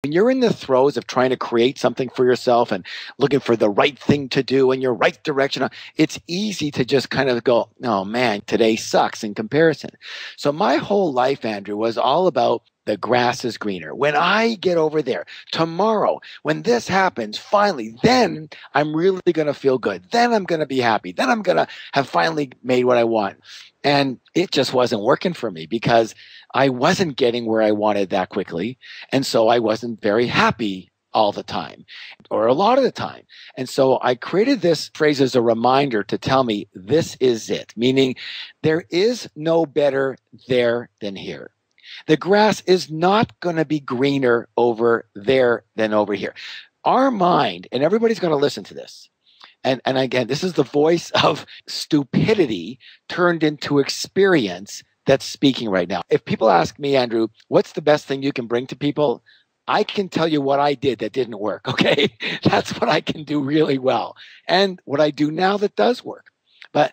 When you're in the throes of trying to create something for yourself and looking for the right thing to do in your right direction, it's easy to just kind of go, oh man, today sucks in comparison. So my whole life, Andrew, was all about the grass is greener. When I get over there tomorrow, when this happens, finally, then I'm really going to feel good. Then I'm going to be happy. Then I'm going to have finally made what I want. And it just wasn't working for me because I wasn't getting where I wanted that quickly. And so I wasn't very happy all the time or a lot of the time. And so I created this phrase as a reminder to tell me this is it, meaning there is no better there than here. The grass is not going to be greener over there than over here. Our mind, and everybody's going to listen to this. And again, this is the voice of stupidity turned into experience that's speaking right now. If people ask me, Andrew, what's the best thing you can bring to people? I can tell you what I did that didn't work, okay? That's what I can do really well. And what I do now that does work. But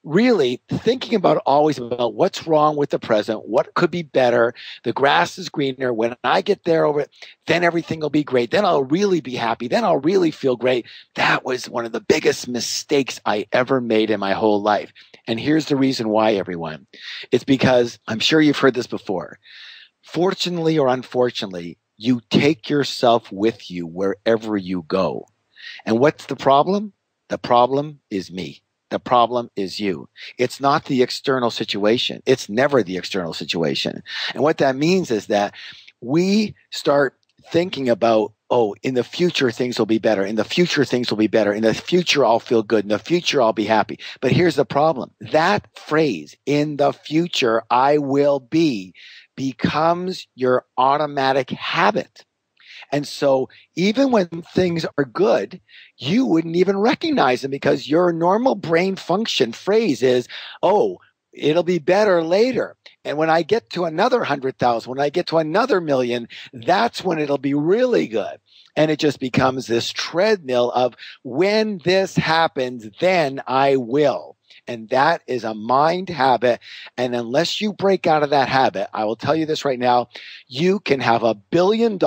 really thinking about always about what's wrong with the present, what could be better. The grass is greener. When I get there over it, then everything will be great. Then I'll really be happy. Then I'll really feel great. That was one of the biggest mistakes I ever made in my whole life. And here's the reason why, everyone. It's because I'm sure you've heard this before. Fortunately or unfortunately, you take yourself with you wherever you go. And what's the problem? The problem is me. The problem is you. It's not the external situation. It's never the external situation. And what that means is that we start thinking about, oh, in the future, things will be better. In the future, things will be better. In the future, I'll feel good. In the future, I'll be happy. But here's the problem. That phrase, in the future, I will be, becomes your automatic habit. And so even when things are good, you wouldn't even recognize them because your normal brain function phrase is, oh, it'll be better later. And when I get to another 100,000, when I get to another million, that's when it'll be really good. And it just becomes this treadmill of when this happens, then I will. And that is a mind habit. And unless you break out of that habit, I will tell you this right now, you can have $1 billion,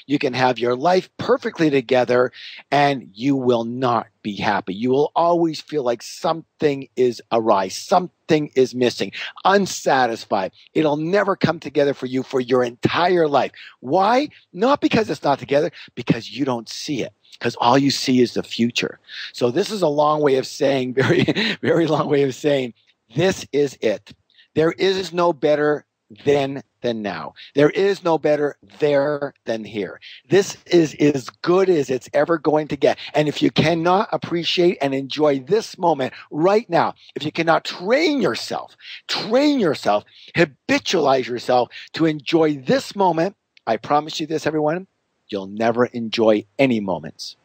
you can have your life perfectly together, and you will not be happy. You will always feel like something is awry, something is missing, unsatisfied. It'll never come together for you for your entire life. Why? Not because it's not together, because you don't see it. Because all you see is the future. So this is a long way of saying, very, very long way of saying, this is it. There is no better then than now. There is no better there than here. This is as good as it's ever going to get. And if you cannot appreciate and enjoy this moment right now, if you cannot train yourself, habitualize yourself to enjoy this moment, I promise you this, everyone, you'll never enjoy any moments.